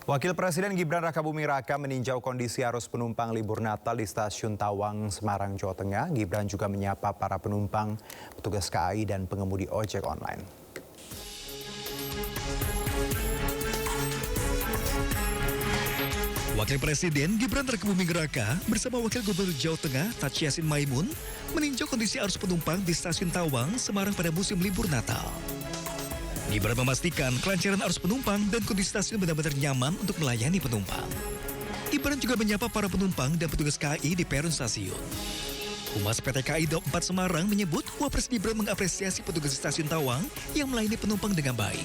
Wakil Presiden Gibran Rakabuming Raka meninjau kondisi arus penumpang libur Natal di Stasiun Tawang, Semarang, Jawa Tengah. Gibran juga menyapa para penumpang, petugas KAI dan pengemudi ojek online. Wakil Presiden Gibran Rakabuming Raka bersama Wakil Gubernur Jawa Tengah Taci Yassin Maimun meninjau kondisi arus penumpang di Stasiun Tawang, Semarang pada musim libur Natal. Gibran memastikan kelancaran arus penumpang dan kondisi stasiun benar-benar nyaman untuk melayani penumpang. Gibran juga menyapa para penumpang dan petugas KAI di peron stasiun. Humas PT KAI Daup 4 Semarang menyebut Wapres Gibran mengapresiasi petugas di Stasiun Tawang yang melayani penumpang dengan baik.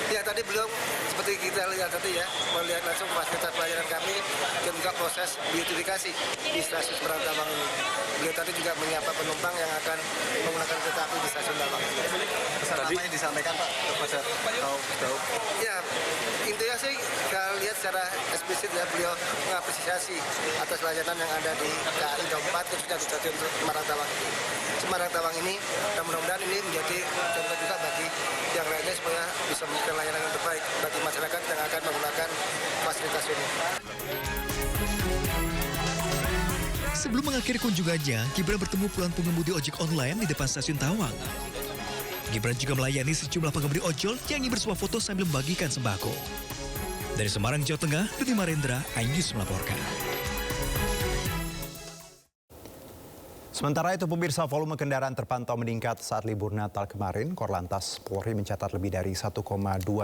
Ya, tadi belum seperti kita lihat tadi ya, melihat langsung fasilitas pelayanan kami dan juga proses beautifikasi di stasiun Semarang Tawang ini. Beliau tadi juga menyapa penumpang yang akan menggunakan kereta api di stasiun Tawang. Pesan apa yang disampaikan Pak kepada Daup? Ya, intinya sih kita lihat secara eksplisit ya, beliau mengapresiasi atas layanan yang ada di KAI Daup 4 khususnya di stasiun Semarang Tawang ini. Semarang Tawang ini, dan mudah-mudahan ini menjadi contoh juga bagi yang lainnya supaya bisa memberikan layanan yang terbaik bagi masyarakat yang akan menggunakan fasilitas ini. Sebelum mengakhiri kunjungannya, Gibran bertemu puluhan pengemudi ojek online di depan Stasiun Tawang. Gibran juga melayani sejumlah pengemudi ojol yang ingin bersuah foto sambil membagikan sembako. Dari Semarang, Jawa Tengah, Dudi Marendra, iNews melaporkan. Sementara itu pemirsa, volume kendaraan terpantau meningkat saat libur Natal kemarin. Korlantas Polri mencatat lebih dari 1,2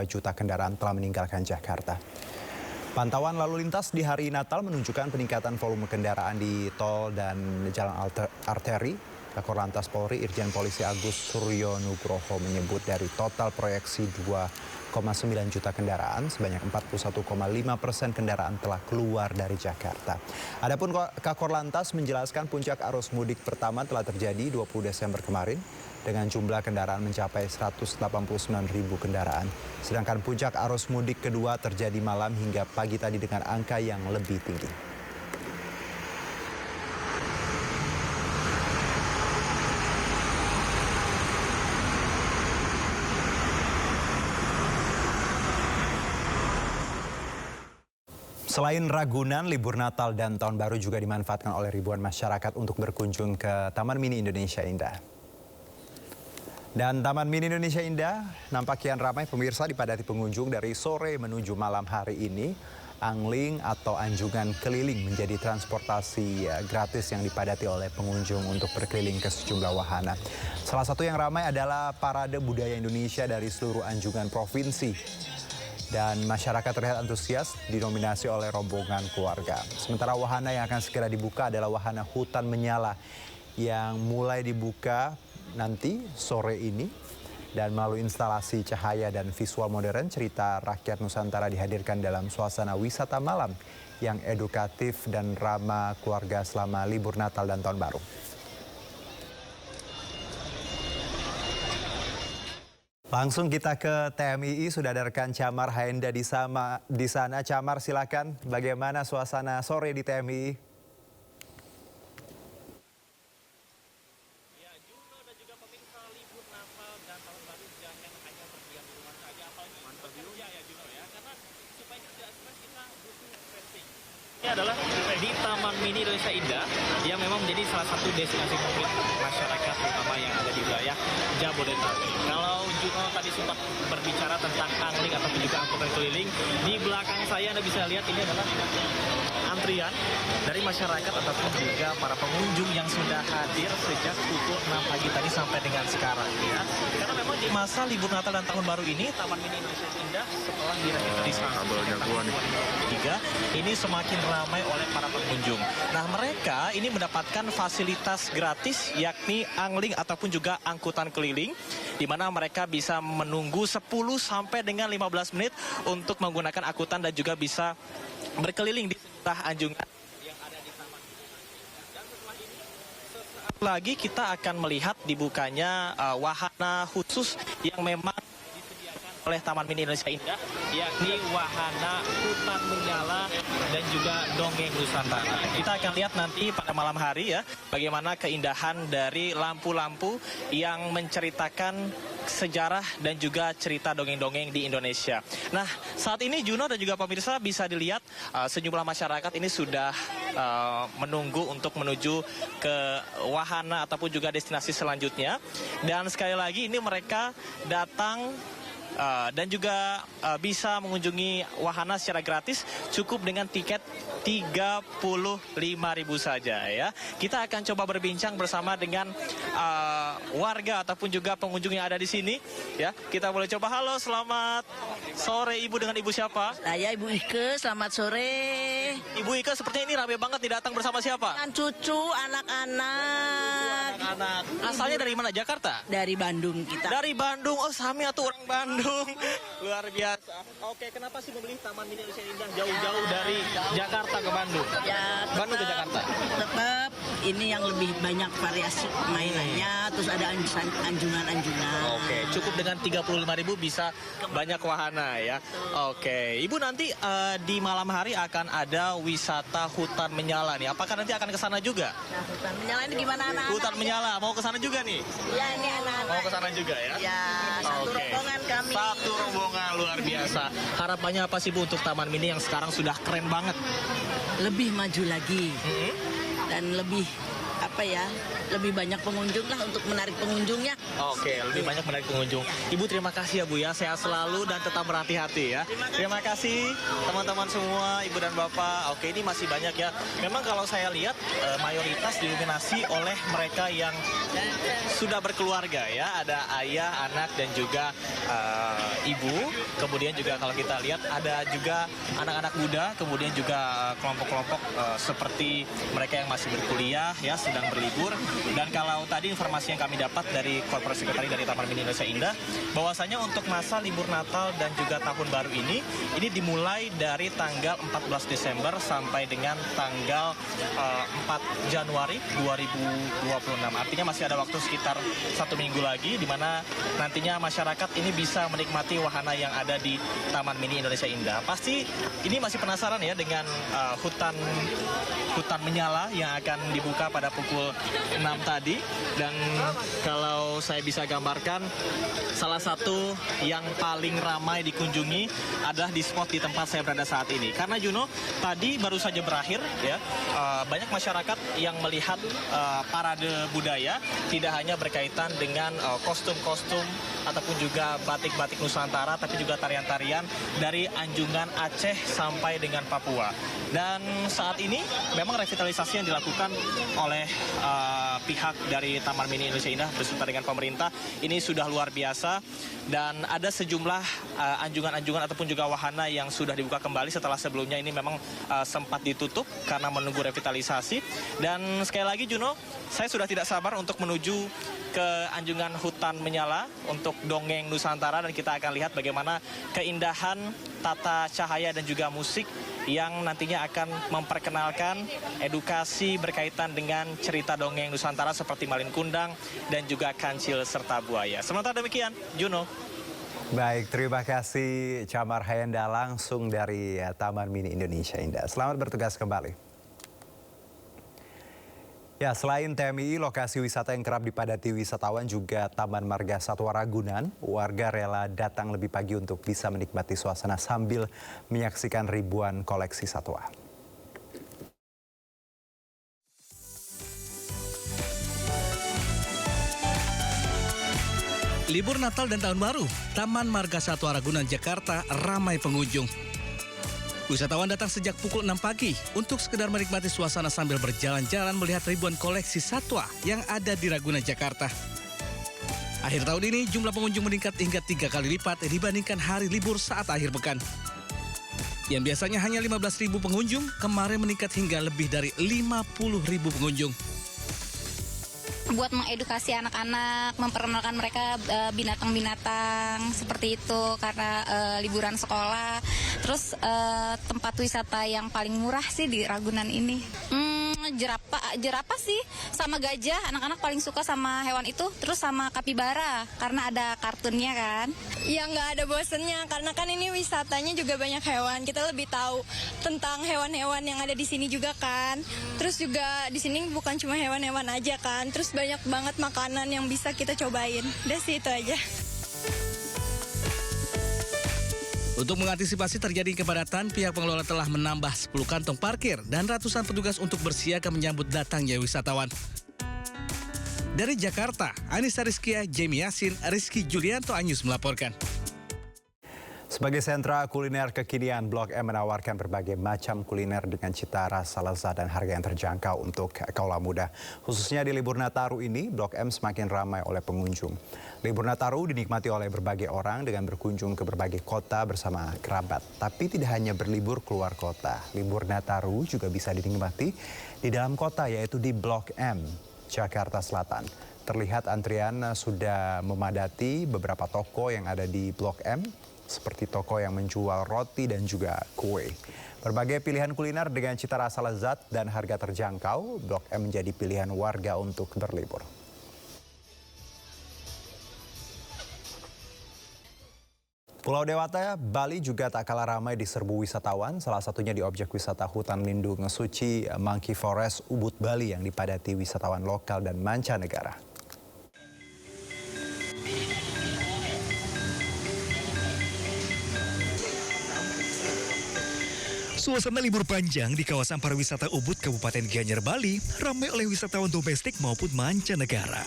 juta kendaraan telah meninggalkan Jakarta. Pantauan lalu lintas di hari Natal menunjukkan peningkatan volume kendaraan di tol dan jalan arteri. Korlantas Polri Irjen Polisi Agus Suryo Nugroho menyebut dari total proyeksi 2,9 juta kendaraan, sebanyak 41,5% kendaraan telah keluar dari Jakarta. Adapun Korlantas menjelaskan puncak arus mudik pertama telah terjadi 20 Desember kemarin dengan jumlah kendaraan mencapai 189.000 kendaraan. Sedangkan puncak arus mudik kedua terjadi malam hingga pagi tadi dengan angka yang lebih tinggi. Selain Ragunan, libur Natal dan Tahun Baru juga dimanfaatkan oleh ribuan masyarakat untuk berkunjung ke Taman Mini Indonesia Indah. Dan Taman Mini Indonesia Indah nampak kian ramai pemirsa, dipadati pengunjung dari sore menuju malam hari ini. Angling atau anjungan keliling menjadi transportasi gratis yang dipadati oleh pengunjung untuk berkeliling ke sejumlah wahana. Salah satu yang ramai adalah Parade Budaya Indonesia dari seluruh anjungan provinsi. Dan masyarakat terlihat antusias didominasi oleh rombongan keluarga. Sementara wahana yang akan segera dibuka adalah wahana hutan menyala yang mulai dibuka nanti sore ini. Dan melalui instalasi cahaya dan visual modern, cerita rakyat Nusantara dihadirkan dalam suasana wisata malam yang edukatif dan ramah keluarga selama libur Natal dan Tahun Baru. Langsung kita ke TMII, sudah ada rekan Camar Haenda di sana. Camar, silakan. Bagaimana suasana sore di TMII? Ya, Juno dan juga pemirsa, libur Natal dan Tahun Baru jangan hanya berdiam di rumah saja, apalagi bekerja ya Juno ya, karena supaya tidak stres kita butuh refreshing. Ini adalah di Taman Mini Indonesia Indah yang memang menjadi salah satu destinasi favorit masyarakat terutama yang ada di wilayah Jabodetabek. Kalau Juno tadi sempat berbicara tentang angling ataupun juga angkutan keliling, di belakang saya Anda bisa lihat ini adalah antrian dari masyarakat ataupun juga para pengunjung yang sudah hadir sejak pukul 6 pagi tadi sampai dengan sekarang ya. Karena memang di masa libur Natal dan Tahun Baru ini Taman Mini Indonesia Indah setelah direvitalisasi tahun 2023 ini semakin ramai oleh para pengunjung. Nah, mereka ini mendapatkan fasilitas gratis yakni angling ataupun juga angkutan keliling, di mana mereka bisa menunggu 10 sampai dengan 15 menit untuk menggunakan angkutan dan juga bisa berkeliling di sekitar anjungan yang ada di Taman Mini. Dan setelah ini, sesaat lagi kita akan melihat dibukanya wahana khusus yang memang disediakan oleh Taman Mini Indonesia Indah, yakni wahana hutan menyala dan juga dongeng Nusantara. Kita akan lihat nanti pada malam hari ya, bagaimana keindahan dari lampu-lampu yang menceritakan sejarah dan juga cerita dongeng-dongeng di Indonesia. Nah, saat ini Juno dan juga pemirsa bisa dilihat sejumlah masyarakat ini sudah menunggu untuk menuju ke wahana ataupun juga destinasi selanjutnya. Dan sekali lagi ini mereka datang dan juga bisa mengunjungi wahana secara gratis, cukup dengan tiket 35.000 saja ya. Kita akan coba berbincang bersama dengan warga ataupun juga pengunjung yang ada di sini ya. Kita boleh coba. Halo, selamat sore Ibu, dengan Ibu siapa? Saya Ibu Ike, selamat sore. Ibu Ike, sepertinya ini ramai banget nih, datang bersama siapa? Dengan cucu, anak-anak. Anak. Asalnya dari mana? Jakarta? Dari Bandung kita. Dari Bandung. Oh, Sami atuh orang Bandung. Luar biasa. Oke, kenapa sih memilih Taman Mini Indonesia Indah jauh-jauh dari Jakarta ke Bandung? Ya, Bandung ke Jakarta. Tetap ini yang lebih banyak variasi mainannya, terus ada anjungan-anjungan. Oke, cukup dengan 35.000 bisa banyak wahana ya. Oke, Ibu nanti di malam hari akan ada wisata hutan menyala nih. Apakah nanti akan ke sana juga? Nah, hutan menyala ini gimana anak-anak? Hutan menyala, mau ke sana juga nih? Ya, ini anak-anak. Mau ke sana juga ya? Ya, satu Oke. rombongan kami. Satu rombongan, luar biasa. Harapannya apa sih Bu untuk Taman Mini yang sekarang sudah keren banget? Lebih maju lagi dan lebih lebih banyak pengunjung lah untuk menarik pengunjungnya. Oke, lebih banyak menarik pengunjung. Ibu terima kasih ya Bu ya, sehat selalu dan tetap berhati-hati ya. Terima kasih teman-teman semua, Ibu dan Bapak. Oke, ini masih banyak ya. Memang kalau saya lihat mayoritas didominasi oleh mereka yang sudah berkeluarga ya. Ada ayah, anak dan juga ibu. Kemudian juga kalau kita lihat ada juga anak-anak muda, kemudian juga kelompok-kelompok seperti mereka yang masih berkuliah ya, sedang berlibur. Dan kalau tadi informasi yang kami dapat dari Corporate Secretary dari Taman Mini Indonesia Indah, bahwasanya untuk masa libur Natal dan juga Tahun Baru ini dimulai dari tanggal 14 Desember sampai dengan tanggal 4 Januari 2026. Artinya masih ada waktu sekitar 1 minggu lagi, di mana nantinya masyarakat ini bisa menikmati wahana yang ada di Taman Mini Indonesia Indah. Pasti ini masih penasaran ya dengan hutan menyala yang akan dibuka pada pukul 6 tadi. Dan kalau saya bisa gambarkan, salah satu yang paling ramai dikunjungi adalah di spot di tempat saya berada saat ini. Karena Juno, tadi baru saja berakhir ya, banyak masyarakat yang melihat parade budaya, tidak hanya berkaitan dengan kostum-kostum ataupun juga batik-batik Nusantara, tapi juga tarian-tarian dari Anjungan Aceh sampai dengan Papua. Dan saat ini memang revitalisasi yang dilakukan oleh pihak dari Taman Mini Indonesia Indah beserta dengan pemerintah ini sudah luar biasa, dan ada sejumlah anjungan-anjungan ataupun juga wahana yang sudah dibuka kembali setelah sebelumnya ini memang sempat ditutup karena menunggu revitalisasi. Dan sekali lagi Juno, saya sudah tidak sabar untuk menuju ke Anjungan Hutan Menyala untuk dongeng Nusantara, dan kita akan lihat bagaimana keindahan tata cahaya dan juga musik yang nantinya akan memperkenalkan edukasi berkaitan dengan cerita dongeng Nusantara seperti Malin Kundang dan juga Kancil serta Buaya. Sementara demikian, Juno. Baik, terima kasih Camar Hayanda langsung dari Taman Mini Indonesia Indah. Selamat bertugas kembali. Ya, selain TMI, lokasi wisata yang kerap dipadati wisatawan juga Taman Marga Satwa Ragunan. Warga rela datang lebih pagi untuk bisa menikmati suasana sambil menyaksikan ribuan koleksi satwa. Libur Natal dan Tahun Baru, Taman Marga Satwa Ragunan Jakarta ramai pengunjung. Wisatawan datang sejak pukul 6 pagi untuk sekedar menikmati suasana sambil berjalan-jalan melihat ribuan koleksi satwa yang ada di Ragunan, Jakarta. Akhir tahun ini jumlah pengunjung meningkat hingga 3 kali lipat dibandingkan hari libur saat akhir pekan. Yang biasanya hanya 15.000 pengunjung, kemarin meningkat hingga lebih dari 50.000 pengunjung. Buat mengedukasi anak-anak, memperkenalkan mereka binatang-binatang seperti itu karena liburan sekolah. Terus tempat wisata yang paling murah sih di Ragunan ini. jerapah sih, sama gajah. Anak-anak paling suka sama hewan itu, terus sama kapibara karena ada kartunnya kan. Ya nggak ada bosennya, karena kan ini wisatanya juga banyak hewan. Kita lebih tahu tentang hewan-hewan yang ada di sini juga kan. Terus juga di sini bukan cuma hewan-hewan aja kan. Terus banyak banget makanan yang bisa kita cobain. Udah sih itu aja. Untuk mengantisipasi terjadi kepadatan, pihak pengelola telah menambah 10 kantong parkir dan ratusan petugas untuk bersiaga menyambut datangnya wisatawan. Dari Jakarta, Anissa Rizkia, Jamie Yasin, Rizky Julianto Anyus melaporkan. Sebagai sentra kuliner kekinian, Blok M menawarkan berbagai macam kuliner dengan cita rasa lezat dan harga yang terjangkau untuk kaula muda. Khususnya di libur Nataru ini, Blok M semakin ramai oleh pengunjung. Libur Nataru dinikmati oleh berbagai orang dengan berkunjung ke berbagai kota bersama kerabat. Tapi tidak hanya berlibur keluar kota, libur Nataru juga bisa dinikmati di dalam kota, yaitu di Blok M, Jakarta Selatan. Terlihat antrian sudah memadati beberapa toko yang ada di Blok M, seperti toko yang menjual roti dan juga kue. Berbagai pilihan kuliner dengan cita rasa lezat dan harga terjangkau, Blok M menjadi pilihan warga untuk berlibur. Pulau Dewata, Bali juga tak kalah ramai diserbu wisatawan, salah satunya di objek wisata hutan lindung suci Monkey Forest Ubud Bali yang dipadati wisatawan lokal dan mancanegara. Suasana libur panjang di kawasan pariwisata Ubud, Kabupaten Gianyar, Bali, ramai oleh wisatawan domestik maupun mancanegara.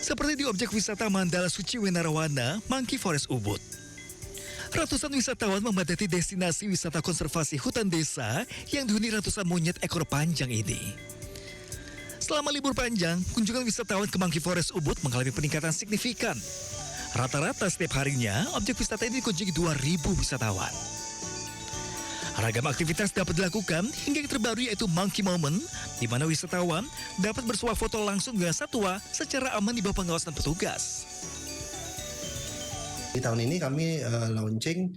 Seperti di objek wisata Mandala Suci Wenarawana, Monkey Forest Ubud. Ratusan wisatawan memadati destinasi wisata konservasi hutan desa yang dihuni ratusan monyet ekor panjang ini. Selama libur panjang, kunjungan wisatawan ke Monkey Forest Ubud mengalami peningkatan signifikan. Rata-rata setiap harinya, objek wisata ini dikunjungi 2.000 wisatawan. Ragam aktivitas dapat dilakukan hingga yang terbaru yaitu Monkey Moment, di mana wisatawan dapat bersuah foto langsung dengan satwa secara aman di bawah pengawasan petugas. Di tahun ini kami launching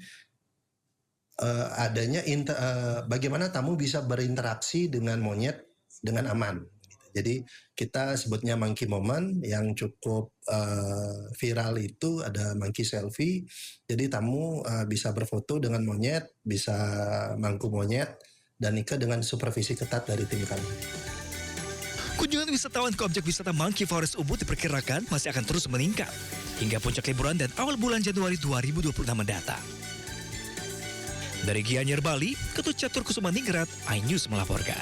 adanya bagaimana tamu bisa berinteraksi dengan monyet dengan aman. Jadi kita sebutnya Monkey Moment, yang cukup viral itu ada monkey selfie. Jadi tamu bisa berfoto dengan monyet, bisa mangku monyet, dan nikah dengan supervisi ketat dari tim kami. Kunjungan wisatawan ke objek wisata Monkey Forest Ubud diperkirakan masih akan terus meningkat hingga puncak liburan dan awal bulan Januari 2026 mendatang. Dari Gianyar, Bali, Ketut Catur Kusumaningrat, iNews melaporkan.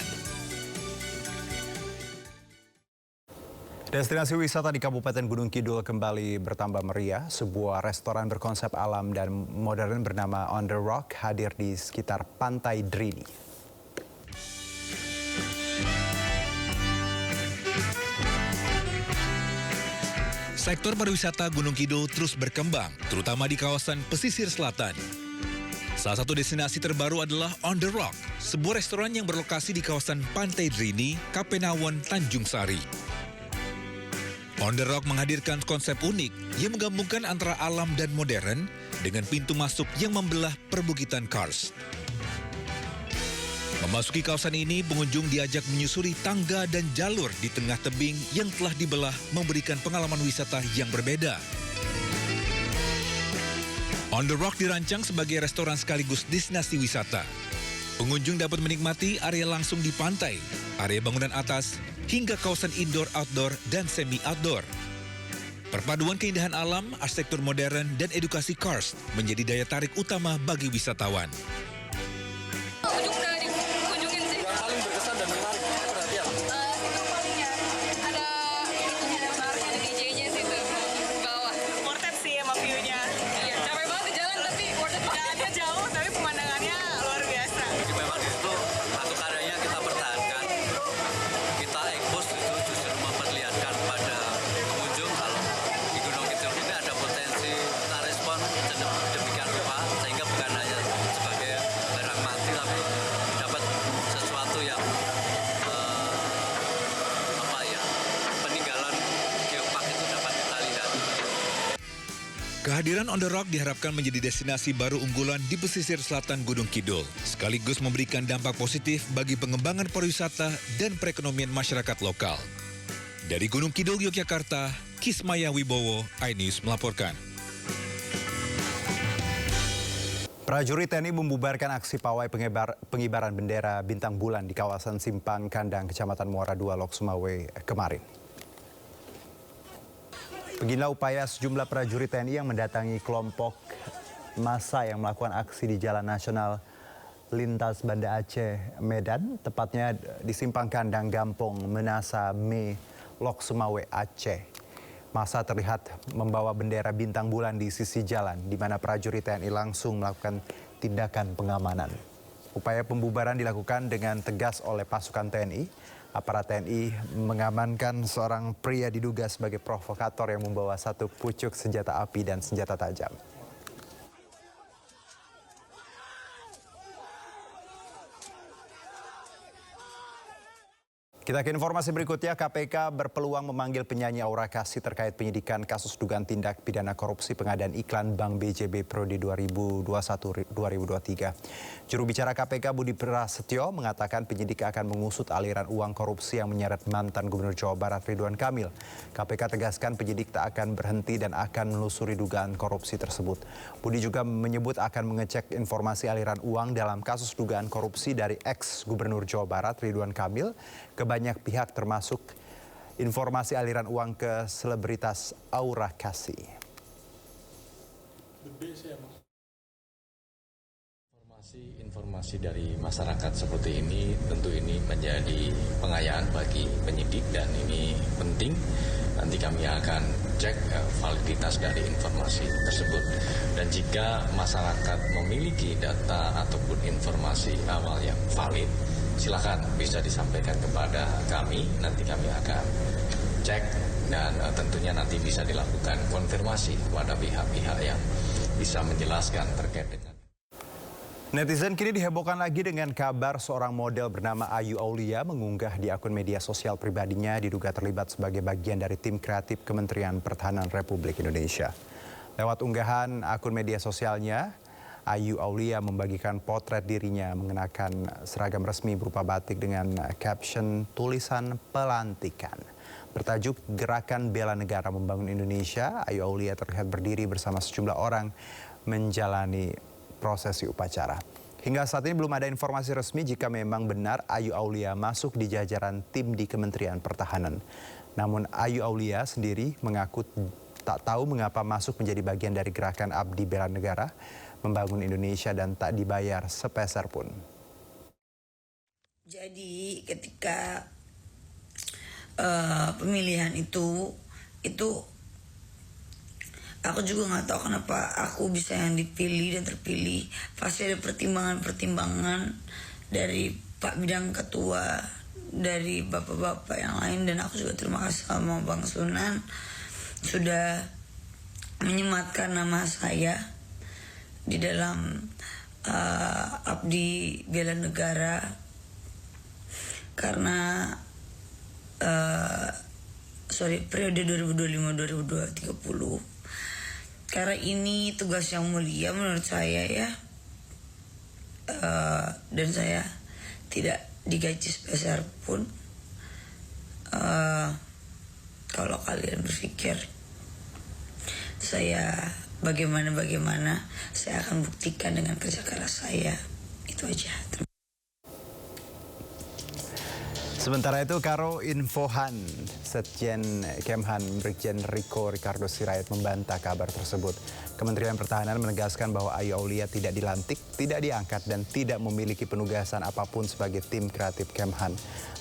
Destinasi wisata di Kabupaten Gunung Kidul kembali bertambah meriah. Sebuah restoran berkonsep alam dan modern bernama On The Rock hadir di sekitar Pantai Drini. Sektor pariwisata Gunung Kidul terus berkembang, terutama di kawasan pesisir selatan. Salah satu destinasi terbaru adalah On The Rock, sebuah restoran yang berlokasi di kawasan Pantai Drini, Kapenawon, Tanjung Sari. On The Rock menghadirkan konsep unik yang menggabungkan antara alam dan modern dengan pintu masuk yang membelah perbukitan Kars. Memasuki kawasan ini, pengunjung diajak menyusuri tangga dan jalur di tengah tebing yang telah dibelah, memberikan pengalaman wisata yang berbeda. On The Rock dirancang sebagai restoran sekaligus destinasi wisata. Pengunjung dapat menikmati area langsung di pantai, area bangunan atas, hingga kawasan indoor, outdoor, dan semi-outdoor. Perpaduan keindahan alam, arsitektur modern, dan edukasi Kars menjadi daya tarik utama bagi wisatawan. Kunjungin sih. Yang paling berkesan dan menarik perhatian. Itu paling ya, ada barnya, ada DJ-nya situ bawah. Worth it sih sama view-nya. Iya, capek banget di jalan tapi worth it. Jalannya jauh tapi pemandangannya luar biasa. Jadi memang di situ satu karyanya kita pertahankan. Kita ekspos itu justru memperlihatkan pada pengunjung kalau di Gunung Kidul ini ada potensi kita respon demikian rupa, sehingga bukan hanya sebagai Kehadiran On The Rock diharapkan menjadi destinasi baru unggulan di pesisir selatan Gunung Kidul, sekaligus memberikan dampak positif bagi pengembangan pariwisata dan perekonomian masyarakat lokal. Dari Gunung Kidul, Yogyakarta, Kismaya Wibowo, iNews melaporkan. Prajurit TNI membubarkan aksi pawai pengibaran bendera bintang bulan di kawasan Simpang Kandang, Kecamatan Muara II, Lok Sumawe kemarin. Beginilah upaya sejumlah prajurit TNI yang mendatangi kelompok massa yang melakukan aksi di Jalan Nasional Lintas Banda Aceh, Medan, tepatnya di Simpang Kandang Gampong, Menasa, Me, Lok Sumawe, Aceh. Massa terlihat membawa bendera bintang bulan di sisi jalan, di mana prajurit TNI langsung melakukan tindakan pengamanan. Upaya pembubaran dilakukan dengan tegas oleh pasukan TNI. Aparat TNI mengamankan seorang pria diduga sebagai provokator yang membawa satu pucuk senjata api dan senjata tajam. Kita ke informasi berikutnya, KPK berpeluang memanggil penyanyi Aura Kasih terkait penyidikan kasus dugaan tindak pidana korupsi pengadaan iklan Bank BJB Prode 2021-2023. Juru bicara KPK Budi Prasetyo mengatakan penyidik akan mengusut aliran uang korupsi yang menyeret mantan Gubernur Jawa Barat Ridwan Kamil. KPK tegaskan penyidik tak akan berhenti dan akan menelusuri dugaan korupsi tersebut. Budi juga menyebut akan mengecek informasi aliran uang dalam kasus dugaan korupsi dari ex-Gubernur Jawa Barat Ridwan Kamil ke banyak pihak, termasuk informasi aliran uang ke selebritas Aura Kasih. Informasi dari masyarakat seperti ini tentu ini menjadi pengayaan bagi penyidik dan ini penting. Nanti kami akan cek validitas dari informasi tersebut. Dan jika masyarakat memiliki data ataupun informasi awal yang valid, silakan bisa disampaikan kepada kami. Nanti kami akan cek dan tentunya nanti bisa dilakukan konfirmasi kepada pihak-pihak yang bisa menjelaskan terkait dengan. Netizen kini dihebohkan lagi dengan kabar seorang model bernama Ayu Aulia mengunggah di akun media sosial pribadinya diduga terlibat sebagai bagian dari tim kreatif Kementerian Pertahanan Republik Indonesia. Lewat unggahan akun media sosialnya, Ayu Aulia membagikan potret dirinya mengenakan seragam resmi berupa batik dengan caption tulisan pelantikan. Bertajuk Gerakan Bela Negara Membangun Indonesia, Ayu Aulia terlihat berdiri bersama sejumlah orang menjalani prosesi upacara. Hingga saat ini belum ada informasi resmi jika memang benar Ayu Aulia masuk di jajaran tim di Kementerian Pertahanan. Namun Ayu Aulia sendiri mengaku tak tahu mengapa masuk menjadi bagian dari gerakan Abdi Bela Negara Membangun Indonesia dan tak dibayar sepeser pun. Jadi ketika pemilihan itu aku juga nggak tahu kenapa aku bisa yang dipilih dan terpilih. Pasti ada pertimbangan dari Pak Bidang Ketua, dari bapak-bapak yang lain, dan aku juga terima kasih sama Bang Sunan sudah menyematkan nama saya di dalam Abdi Bela Negara, karena periode 2025-2030. Karena ini tugas yang mulia menurut saya ya, dan saya tidak digaji sepeser pun. Kalau kalian berpikir saya bagaimana, saya akan buktikan dengan kerja keras saya. Itu aja. Sementara itu, Karo Infohan Setjen Kemhan Brigjen Riko Ricardo Sirait membantah kabar tersebut. Kementerian Pertahanan menegaskan bahwa Ayu Aulia tidak dilantik, tidak diangkat, dan tidak memiliki penugasan apapun sebagai tim kreatif Kemhan,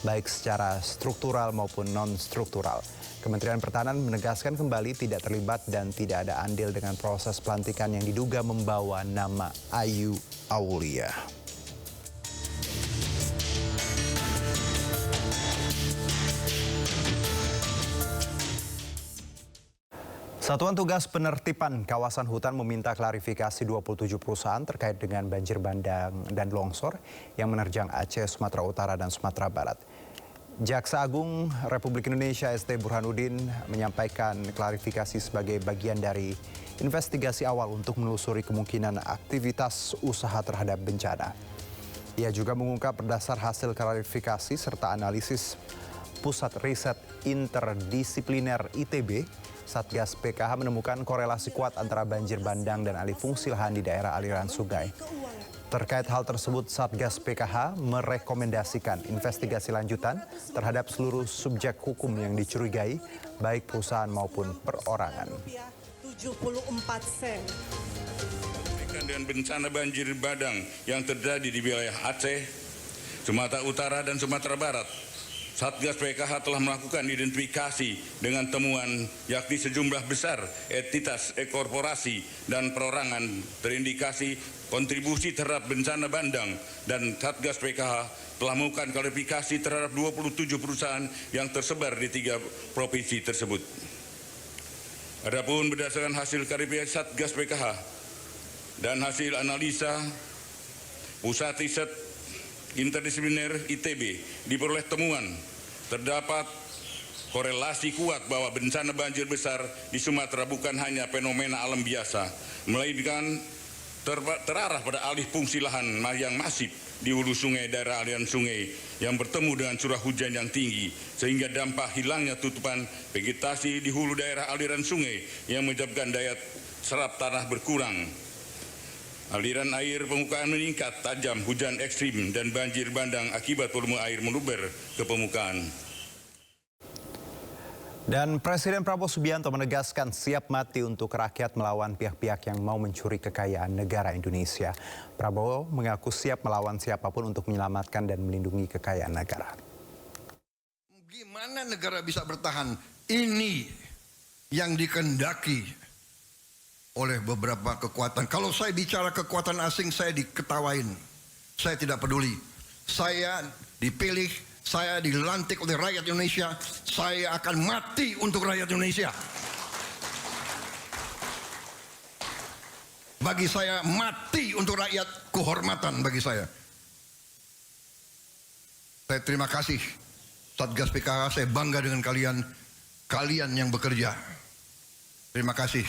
baik secara struktural maupun non-struktural. Kementerian Pertahanan menegaskan kembali tidak terlibat dan tidak ada andil dengan proses pelantikan yang diduga membawa nama Ayu Aulia. Satuan Tugas Penertiban Kawasan Hutan meminta klarifikasi 27 perusahaan terkait dengan banjir bandang dan longsor yang menerjang Aceh, Sumatera Utara, dan Sumatera Barat. Jaksa Agung Republik Indonesia ST Burhanuddin menyampaikan klarifikasi sebagai bagian dari investigasi awal untuk menelusuri kemungkinan aktivitas usaha terhadap bencana. Ia juga mengungkap berdasar hasil klarifikasi serta analisis Pusat Riset Interdisipliner ITB, Satgas PKH menemukan korelasi kuat antara banjir bandang dan alih fungsi lahan di daerah aliran sungai. Terkait hal tersebut, Satgas PKH merekomendasikan investigasi lanjutan terhadap seluruh subjek hukum yang dicurigai, baik perusahaan maupun perorangan. 74 sen. Dengan bencana banjir bandang yang terjadi di wilayah Aceh, Sumatera Utara, dan Sumatera Barat, Satgas PKH telah melakukan identifikasi dengan temuan yakni sejumlah besar entitas korporasi dan perorangan terindikasi kontribusi terhadap bencana bandang, dan Satgas PKH telah melakukan klarifikasi terhadap 27 perusahaan yang tersebar di 3 provinsi tersebut. Adapun berdasarkan hasil klarifikasi Satgas PKH dan hasil analisa Pusat Riset Interdisipliner ITB, diperoleh temuan terdapat korelasi kuat bahwa bencana banjir besar di Sumatera bukan hanya fenomena alam biasa, melainkan terarah pada alih fungsi lahan yang masif di hulu sungai daerah aliran sungai yang bertemu dengan curah hujan yang tinggi, sehingga dampak hilangnya tutupan vegetasi di hulu daerah aliran sungai yang menyebabkan daya serap tanah berkurang. Aliran air permukaan meningkat tajam, hujan ekstrim, dan banjir bandang akibat volume air meluber ke permukaan. Dan Presiden Prabowo Subianto menegaskan siap mati untuk rakyat melawan pihak-pihak yang mau mencuri kekayaan negara Indonesia. Prabowo mengaku siap melawan siapapun untuk menyelamatkan dan melindungi kekayaan negara. Gimana negara bisa bertahan? Ini yang dikehendaki oleh beberapa kekuatan. Kalau saya bicara kekuatan asing, saya diketawain. Saya tidak peduli. Saya dipilih, saya dilantik oleh rakyat Indonesia. Saya akan mati untuk rakyat Indonesia. Bagi saya, mati untuk rakyat, kehormatan bagi saya. Saya terima kasih Satgas PKH, saya bangga dengan kalian yang bekerja. Terima kasih.